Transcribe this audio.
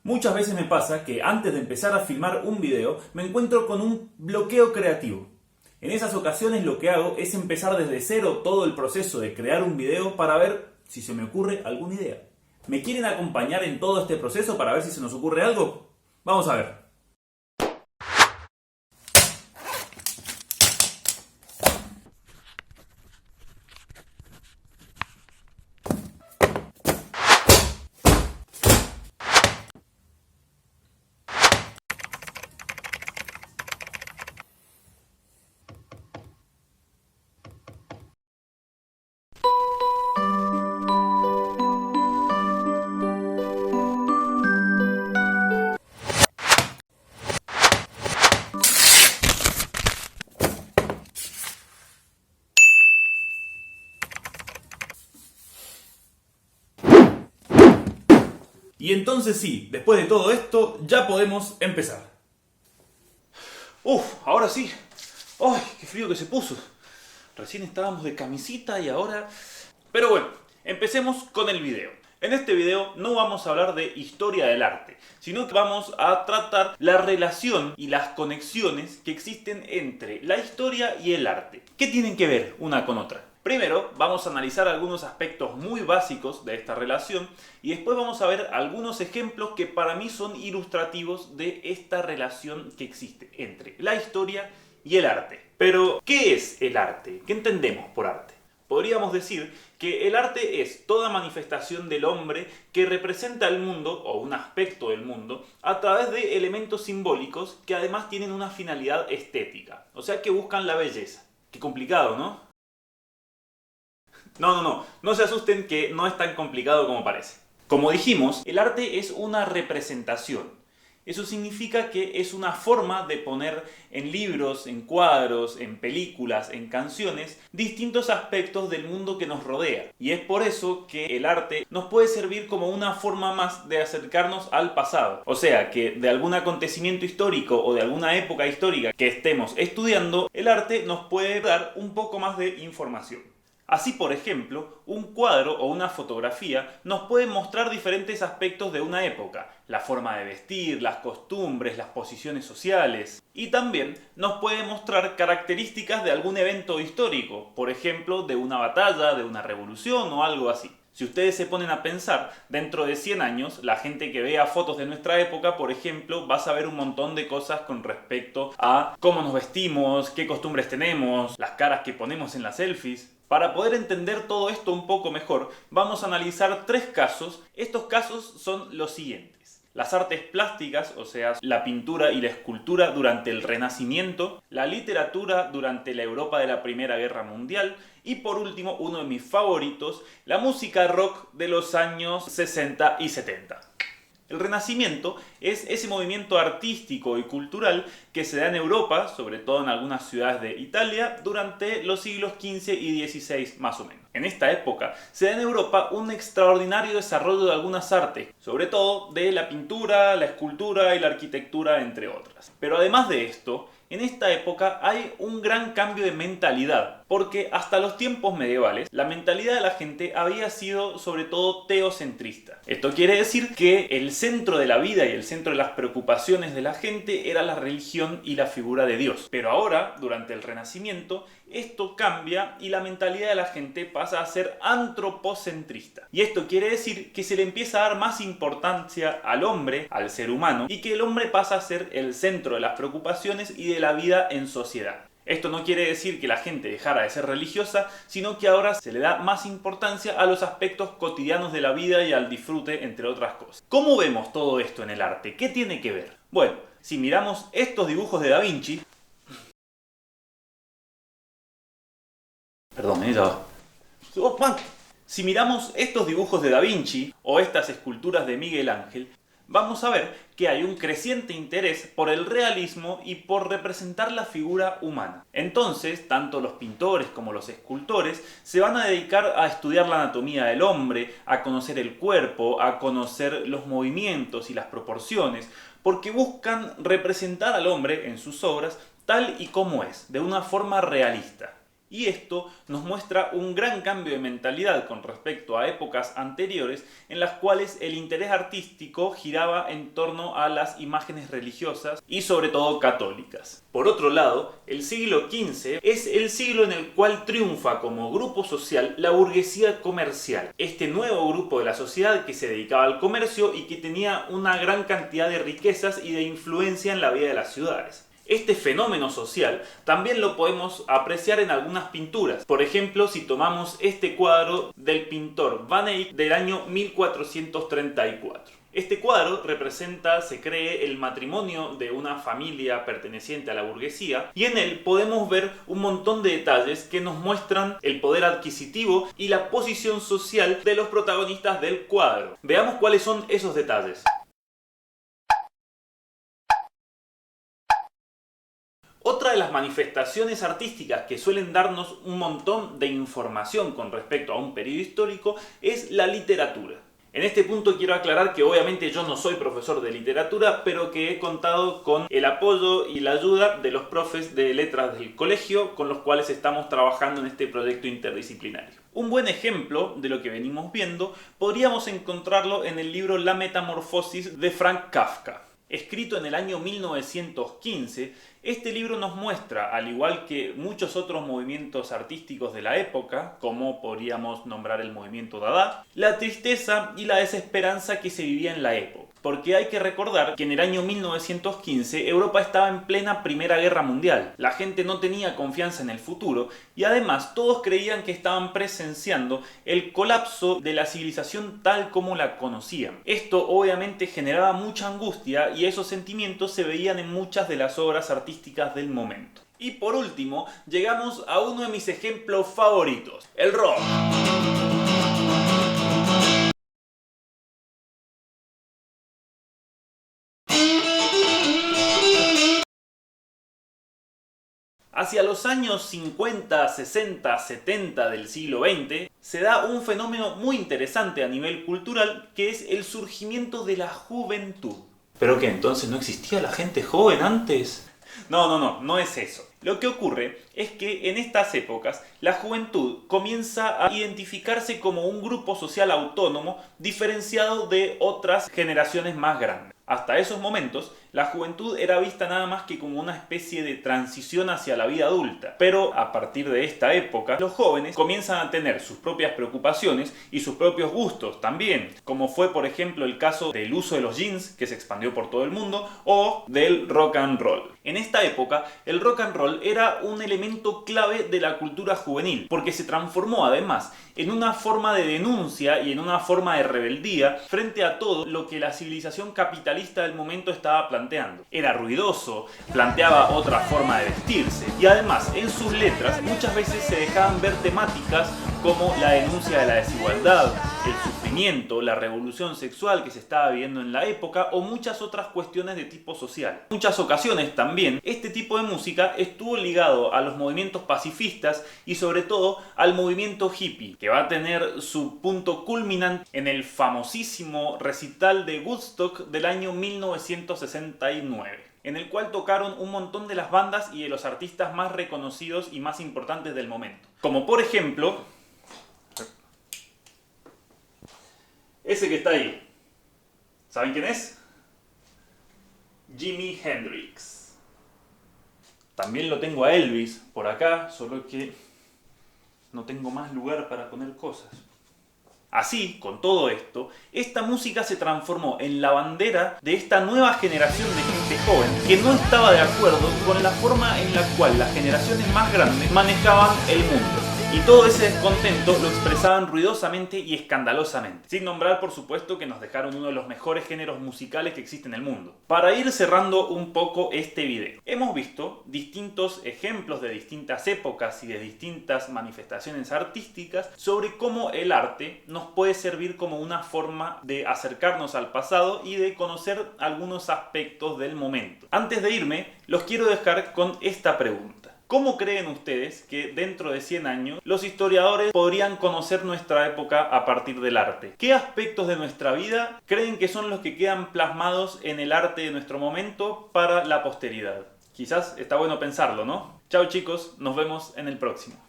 Muchas veces me pasa que antes de empezar a filmar un video me encuentro con un bloqueo creativo. En esas ocasiones lo que hago es empezar desde cero todo el proceso de crear un video para ver si se me ocurre alguna idea. ¿Me quieren acompañar en todo este proceso para ver si se nos ocurre algo? Vamos a ver. Y entonces sí, después de todo esto, ya podemos empezar. Ahora sí. ¡Ay, qué frío que se puso! Recién estábamos de camisita y ahora... Pero bueno, empecemos con el video. En este video no vamos a hablar de historia del arte, sino que vamos a tratar la relación y las conexiones que existen entre la historia y el arte. ¿Qué tienen que ver una con otra? Primero vamos a analizar algunos aspectos muy básicos de esta relación y después vamos a ver algunos ejemplos que para mí son ilustrativos de esta relación que existe entre la historia y el arte. Pero, ¿qué es el arte? ¿Qué entendemos por arte? Podríamos decir que el arte es toda manifestación del hombre que representa el mundo, o un aspecto del mundo, a través de elementos simbólicos que además tienen una finalidad estética. O sea que buscan la belleza. Qué complicado, ¿no? No se asusten que no es tan complicado como parece. Como dijimos, el arte es una representación. Eso significa que es una forma de poner en libros, en cuadros, en películas, en canciones, distintos aspectos del mundo que nos rodea. Y es por eso que el arte nos puede servir como una forma más de acercarnos al pasado. O sea, que de algún acontecimiento histórico o de alguna época histórica que estemos estudiando, el arte nos puede dar un poco más de información. Así, por ejemplo, un cuadro o una fotografía nos puede mostrar diferentes aspectos de una época, la forma de vestir, las costumbres, las posiciones sociales, y también nos puede mostrar características de algún evento histórico, por ejemplo, de una batalla, de una revolución o algo así. Si ustedes se ponen a pensar, dentro de 100 años, la gente que vea fotos de nuestra época, por ejemplo, va a saber un montón de cosas con respecto a cómo nos vestimos, qué costumbres tenemos, las caras que ponemos en las selfies. Para poder entender todo esto un poco mejor, vamos a analizar 3 casos. Estos casos son los siguientes: las artes plásticas, o sea, la pintura y la escultura durante el Renacimiento, la literatura durante la Europa de la Primera Guerra Mundial y por último, uno de mis favoritos, la música rock de los años 60 y 70. El Renacimiento es ese movimiento artístico y cultural que se da en Europa, sobre todo en algunas ciudades de Italia, durante los siglos XV y XVI más o menos. En esta época se da en Europa un extraordinario desarrollo de algunas artes, sobre todo de la pintura, la escultura y la arquitectura, entre otras. Pero además de esto, en esta época hay un gran cambio de mentalidad, porque hasta los tiempos medievales la mentalidad de la gente había sido sobre todo teocentrista. Esto quiere decir que el centro de la vida y el centro de las preocupaciones de la gente era la religión y la figura de Dios. Pero ahora, durante el Renacimiento, esto cambia y la mentalidad de la gente pasa a ser antropocentrista. Y esto quiere decir que se le empieza a dar más importancia al hombre, al ser humano, y que el hombre pasa a ser el centro de las preocupaciones y de la vida en sociedad. Esto no quiere decir que la gente dejara de ser religiosa, sino que ahora se le da más importancia a los aspectos cotidianos de la vida y al disfrute, entre otras cosas. ¿Cómo vemos todo esto en el arte? ¿Qué tiene que ver? Bueno, si miramos estos dibujos de Da Vinci... Si miramos estos dibujos de Da Vinci o estas esculturas de Miguel Ángel, vamos a ver que hay un creciente interés por el realismo y por representar la figura humana. Entonces, tanto los pintores como los escultores se van a dedicar a estudiar la anatomía del hombre, a conocer el cuerpo, a conocer los movimientos y las proporciones, porque buscan representar al hombre en sus obras tal y como es, de una forma realista. Y esto nos muestra un gran cambio de mentalidad con respecto a épocas anteriores en las cuales el interés artístico giraba en torno a las imágenes religiosas y sobre todo católicas. Por otro lado, el siglo XV es el siglo en el cual triunfa como grupo social la burguesía comercial. Este nuevo grupo de la sociedad que se dedicaba al comercio y que tenía una gran cantidad de riquezas y de influencia en la vida de las ciudades. Este fenómeno social también lo podemos apreciar en algunas pinturas. Por ejemplo, si tomamos este cuadro del pintor Van Eyck del año 1434. Este cuadro representa, se cree, el matrimonio de una familia perteneciente a la burguesía y en él podemos ver un montón de detalles que nos muestran el poder adquisitivo y la posición social de los protagonistas del cuadro. Veamos cuáles son esos detalles. Otra de las manifestaciones artísticas que suelen darnos un montón de información con respecto a un periodo histórico es la literatura. En este punto quiero aclarar que obviamente yo no soy profesor de literatura, pero que he contado con el apoyo y la ayuda de los profes de letras del colegio con los cuales estamos trabajando en este proyecto interdisciplinario. Un buen ejemplo de lo que venimos viendo podríamos encontrarlo en el libro La Metamorfosis de Franz Kafka. Escrito en el año 1915, este libro nos muestra, al igual que muchos otros movimientos artísticos de la época, como podríamos nombrar el movimiento Dada, la tristeza y la desesperanza que se vivía en la época. Porque hay que recordar que en el año 1915 Europa estaba en plena Primera Guerra Mundial. La gente no tenía confianza en el futuro y además todos creían que estaban presenciando el colapso de la civilización tal como la conocían. Esto obviamente generaba mucha angustia y esos sentimientos se veían en muchas de las obras artísticas del momento. Y por último, llegamos a uno de mis ejemplos favoritos, el rock. Hacia los años 50, 60, 70 del siglo XX se da un fenómeno muy interesante a nivel cultural que es el surgimiento de la juventud. ¿Pero qué? ¿Entonces no existía la gente joven antes? No es eso. Lo que ocurre es que en estas épocas la juventud comienza a identificarse como un grupo social autónomo diferenciado de otras generaciones más grandes. Hasta esos momentos, la juventud era vista nada más que como una especie de transición hacia la vida adulta. Pero a partir de esta época, los jóvenes comienzan a tener sus propias preocupaciones y sus propios gustos también, como fue por ejemplo el caso del uso de los jeans, que se expandió por todo el mundo, o del rock and roll. En esta época, el rock and roll era un elemento clave de la cultura juvenil, porque se transformó además en una forma de denuncia y en una forma de rebeldía frente a todo lo que la civilización capitalista del momento estaba planteando. Era ruidoso, planteaba otra forma de vestirse y además en sus letras muchas veces se dejaban ver temáticas como la denuncia de la desigualdad, el sufrimiento, la revolución sexual que se estaba viviendo en la época o muchas otras cuestiones de tipo social. En muchas ocasiones también este tipo de música estuvo ligado a los movimientos pacifistas y sobre todo al movimiento hippie, que va a tener su punto culminante en el famosísimo recital de Woodstock del año 1969. En el cual tocaron un montón de las bandas y de los artistas más reconocidos y más importantes del momento. Como por ejemplo, ese que está ahí. ¿Saben quién es? Jimi Hendrix. También lo tengo a Elvis por acá, solo que no tengo más lugar para poner cosas. Así, con todo esto, esta música se transformó en la bandera de esta nueva generación de gente joven que no estaba de acuerdo con la forma en la cual las generaciones más grandes manejaban el mundo. Y todo ese descontento lo expresaban ruidosamente y escandalosamente. Sin nombrar, por supuesto, que nos dejaron uno de los mejores géneros musicales que existen en el mundo. Para ir cerrando un poco este video, hemos visto distintos ejemplos de distintas épocas y de distintas manifestaciones artísticas sobre cómo el arte nos puede servir como una forma de acercarnos al pasado y de conocer algunos aspectos del momento. Antes de irme, los quiero dejar con esta pregunta. ¿Cómo creen ustedes que dentro de 100 años los historiadores podrían conocer nuestra época a partir del arte? ¿Qué aspectos de nuestra vida creen que son los que quedan plasmados en el arte de nuestro momento para la posteridad? Quizás está bueno pensarlo, ¿no? Chao chicos, nos vemos en el próximo.